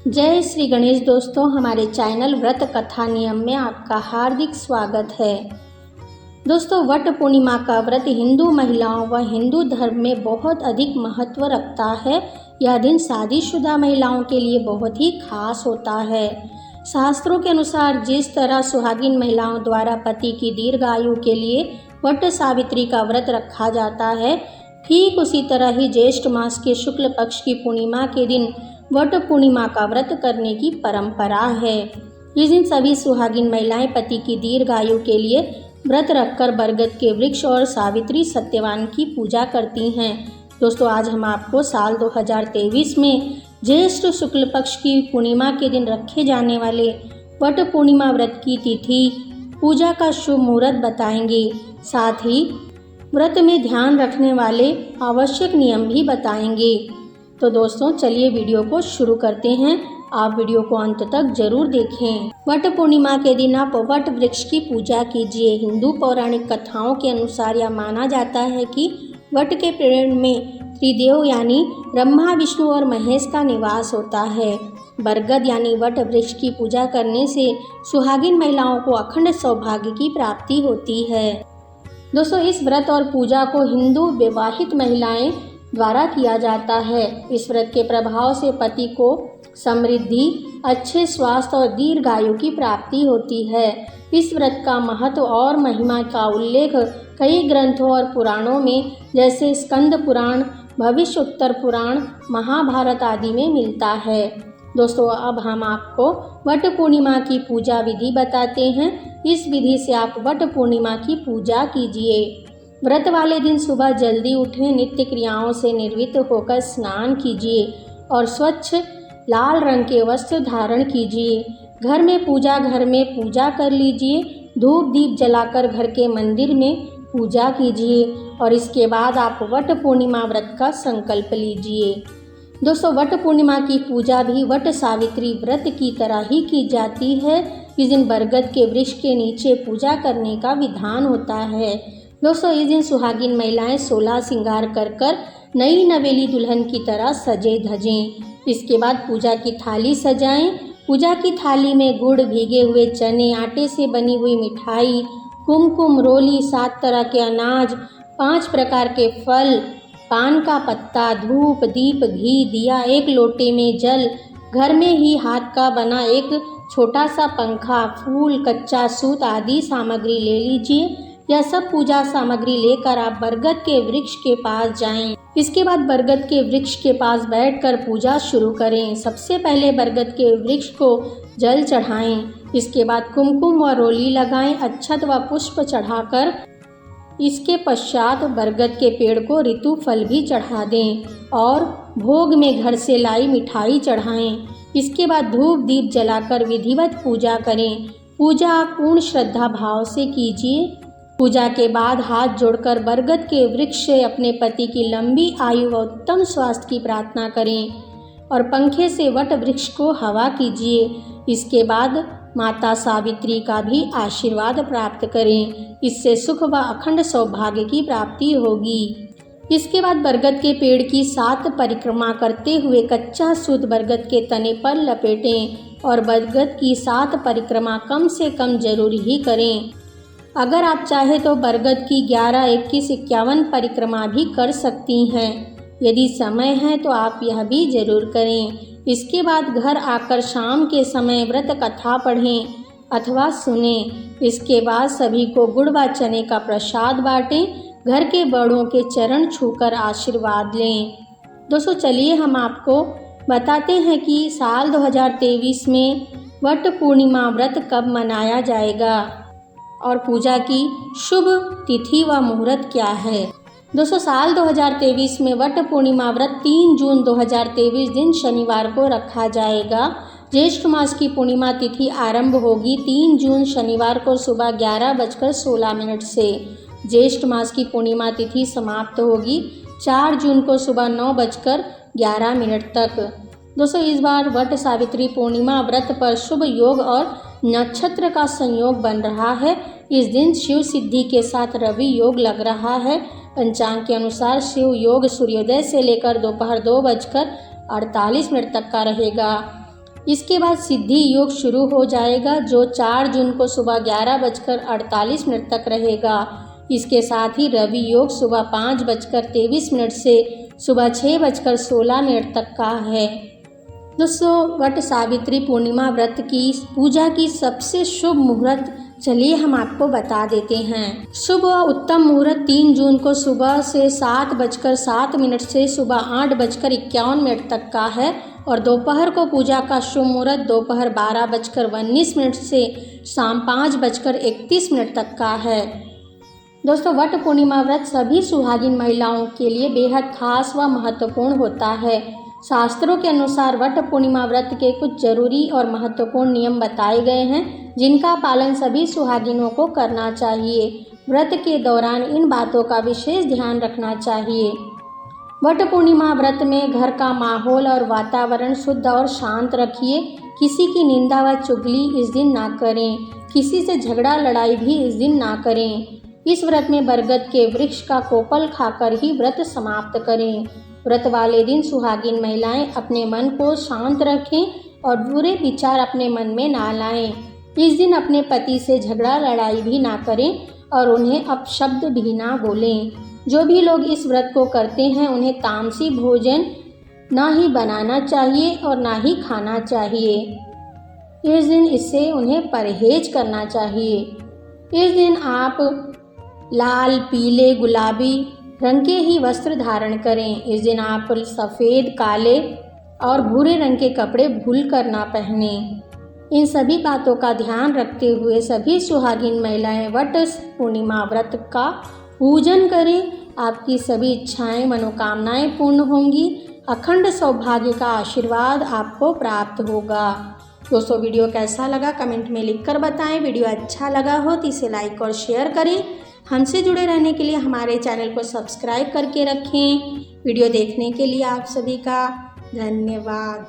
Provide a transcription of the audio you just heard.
जय श्री गणेश दोस्तों, हमारे चैनल व्रत कथा नियम में आपका हार्दिक स्वागत है। दोस्तों, वट पूर्णिमा का व्रत हिंदू महिलाओं व हिंदू धर्म में बहुत अधिक महत्व रखता है। यह दिन शादीशुदा महिलाओं के लिए बहुत ही खास होता है। शास्त्रों के अनुसार जिस तरह सुहागिन महिलाओं द्वारा पति की दीर्घायु के लिए वट सावित्री का व्रत रखा जाता है, ठीक उसी तरह ही ज्येष्ठ मास के शुक्ल पक्ष की पूर्णिमा के दिन वट पूर्णिमा का व्रत करने की परंपरा है। इस दिन सभी सुहागिन महिलाएं पति की दीर्घायु के लिए व्रत रखकर बरगद के वृक्ष और सावित्री सत्यवान की पूजा करती हैं। दोस्तों, आज हम आपको साल 2023 में ज्येष्ठ शुक्ल पक्ष की पूर्णिमा के दिन रखे जाने वाले वट पूर्णिमा व्रत की तिथि, पूजा का शुभ मुहूर्त बताएंगे। साथ ही व्रत में ध्यान रखने वाले आवश्यक नियम भी बताएंगे। तो दोस्तों, चलिए वीडियो को शुरू करते हैं। आप वीडियो को अंत तक जरूर देखें। वट पूर्णिमा के दिन आप वट वृक्ष की पूजा कीजिए। हिंदू पौराणिक कथाओं के अनुसार यह माना जाता है कि वट के पेड़ में त्रिदेव यानी ब्रह्मा, विष्णु और महेश का निवास होता है। बरगद यानी वट वृक्ष की पूजा करने से सुहागिन महिलाओं को अखंड सौभाग्य की प्राप्ति होती है। दोस्तों, इस व्रत और पूजा को हिंदू विवाहित महिलाएं द्वारा किया जाता है। इस व्रत के प्रभाव से पति को समृद्धि, अच्छे स्वास्थ्य और दीर्घायु की प्राप्ति होती है। इस व्रत का महत्व और महिमा का उल्लेख कई ग्रंथों और पुराणों में जैसे स्कंद पुराण, भविष्य उत्तर पुराण, महाभारत आदि में मिलता है। दोस्तों, अब हम आपको वट पूर्णिमा की पूजा विधि बताते हैं। इस विधि से आप वट पूर्णिमा की पूजा कीजिए। व्रत वाले दिन सुबह जल्दी उठें, नित्य क्रियाओं से निर्वृत्त होकर स्नान कीजिए और स्वच्छ लाल रंग के वस्त्र धारण कीजिए। घर में पूजा कर लीजिए। धूप दीप जलाकर घर के मंदिर में पूजा कीजिए और इसके बाद आप वट पूर्णिमा व्रत का संकल्प लीजिए। दोस्तों, वट पूर्णिमा की पूजा भी वट सावित्री व्रत की तरह ही की जाती है। इस दिन बरगद के वृक्ष के नीचे पूजा करने का विधान होता है। दोस्तों, इस दिन सुहागिन महिलाएं 16 श्रृंगार कर नई नवेली दुल्हन की तरह सजे धजें। इसके बाद पूजा की थाली सजाएं। पूजा की थाली में गुड़, भीगे हुए चने, आटे से बनी हुई मिठाई, कुमकुम, रोली, 7 तरह के अनाज, 5 प्रकार के फल, पान का पत्ता, धूप, दीप, घी, दिया, 1 लोटे में जल, घर में ही हाथ का बना एक छोटा सा पंखा, फूल, कच्चा सूत आदि सामग्री ले लीजिए। यह सब पूजा सामग्री लेकर आप बरगद के वृक्ष के पास जाएं। इसके बाद बरगद के वृक्ष के पास बैठकर पूजा शुरू करें। सबसे पहले बरगद के वृक्ष को जल चढ़ाएं। इसके बाद कुमकुम व रोली लगाएं। अक्षत व पुष्प चढ़ाकर इसके पश्चात बरगद के पेड़ को ऋतु फल भी चढ़ा दें और भोग में घर से लाई मिठाई चढ़ाएं। इसके बाद धूप दीप जलाकर विधिवत पूजा करें। पूजा पूर्ण श्रद्धा भाव से कीजिए। पूजा के बाद हाथ जोड़कर बरगद के वृक्ष से अपने पति की लंबी आयु व उत्तम स्वास्थ्य की प्रार्थना करें और पंखे से वट वृक्ष को हवा कीजिए। इसके बाद माता सावित्री का भी आशीर्वाद प्राप्त करें। इससे सुख व अखंड सौभाग्य की प्राप्ति होगी। इसके बाद बरगद के पेड़ की 7 परिक्रमा करते हुए कच्चा सूत बरगद के तने पर लपेटें और बरगद की 7 परिक्रमा कम से कम जरूर ही करें। अगर आप चाहें तो बरगद की 11, 21, 51 परिक्रमा भी कर सकती हैं। यदि समय है तो आप यह भी जरूर करें। इसके बाद घर आकर शाम के समय व्रत कथा पढ़ें अथवा सुनें। इसके बाद सभी को गुड़ व चने का प्रसाद बांटें। घर के बड़ों के चरण छूकर आशीर्वाद लें। दोस्तों, चलिए हम आपको बताते हैं कि साल 2023 में वट पूर्णिमा व्रत कब मनाया जाएगा और पूजा की शुभ तिथि व मुहूर्त क्या है। दोस्तों, साल 2023 में वट पूर्णिमा व्रत 3 जून 2023 दिन शनिवार को रखा जाएगा। ज्येष्ठ मास की पूर्णिमा तिथि आरंभ होगी 3 जून शनिवार को सुबह 11:16 से। ज्येष्ठ मास की पूर्णिमा तिथि समाप्त होगी 4 जून को सुबह 9:11 तक। दोस्तों, इस बार वट सावित्री पूर्णिमा व्रत पर शुभ योग और नक्षत्र का संयोग बन रहा है। इस दिन शिव सिद्धि के साथ रवि योग लग रहा है। पंचांग के अनुसार शिव योग सूर्योदय से लेकर दोपहर 2:48 तक का रहेगा। इसके बाद सिद्धि योग शुरू हो जाएगा जो 4 जून को सुबह 11:48 तक रहेगा। इसके साथ ही रवि योग सुबह 5:23 से सुबह 6:16 तक का है। दोस्तों, वट सावित्री पूर्णिमा व्रत की पूजा की सबसे शुभ मुहूर्त चलिए हम आपको बता देते हैं। शुभ व उत्तम मुहूर्त 3 जून को सुबह से 7:07 से सुबह 8:51 तक का है और दोपहर को पूजा का शुभ मुहूर्त दोपहर 12:19 से शाम 5:31 तक का है। दोस्तों, वट पूर्णिमा व्रत सभी सुहागिन महिलाओं के लिए बेहद खास व महत्वपूर्ण होता है। शास्त्रों के अनुसार वट पूर्णिमा व्रत के कुछ जरूरी और महत्वपूर्ण नियम बताए गए हैं जिनका पालन सभी सुहागिनों को करना चाहिए। व्रत के दौरान इन बातों का विशेष ध्यान रखना चाहिए। वट पूर्णिमा व्रत में घर का माहौल और वातावरण शुद्ध और शांत रखिए। किसी की निंदा व चुगली इस दिन ना करें। किसी से झगड़ा लड़ाई भी इस दिन ना करें। इस व्रत में बरगद के वृक्ष का कोपल खाकर ही व्रत समाप्त करें। व्रत वाले दिन सुहागिन महिलाएं अपने मन को शांत रखें और बुरे विचार अपने मन में ना लाएं। इस दिन अपने पति से झगड़ा लड़ाई भी ना करें और उन्हें अपशब्द भी ना बोलें। जो भी लोग इस व्रत को करते हैं उन्हें तामसी भोजन ना ही बनाना चाहिए और ना ही खाना चाहिए। इस दिन इससे उन्हें परहेज करना चाहिए। इस दिन आप लाल, पीले, गुलाबी रंग के ही वस्त्र धारण करें। इस दिन आप सफ़ेद, काले और भूरे रंग के कपड़े भूलकर ना पहनें। इन सभी बातों का ध्यान रखते हुए सभी सुहागिन महिलाएं वट पूर्णिमा व्रत का पूजन करें। आपकी सभी इच्छाएं, मनोकामनाएं पूर्ण होंगी। अखंड सौभाग्य का आशीर्वाद आपको प्राप्त होगा। दोस्तों, वीडियो कैसा लगा कमेंट में लिखकर बताएं। वीडियो अच्छा लगा हो तो इसे लाइक और शेयर करें। हमसे जुड़े रहने के लिए हमारे चैनल को सब्सक्राइब करके रखें। वीडियो देखने के लिए आप सभी का धन्यवाद।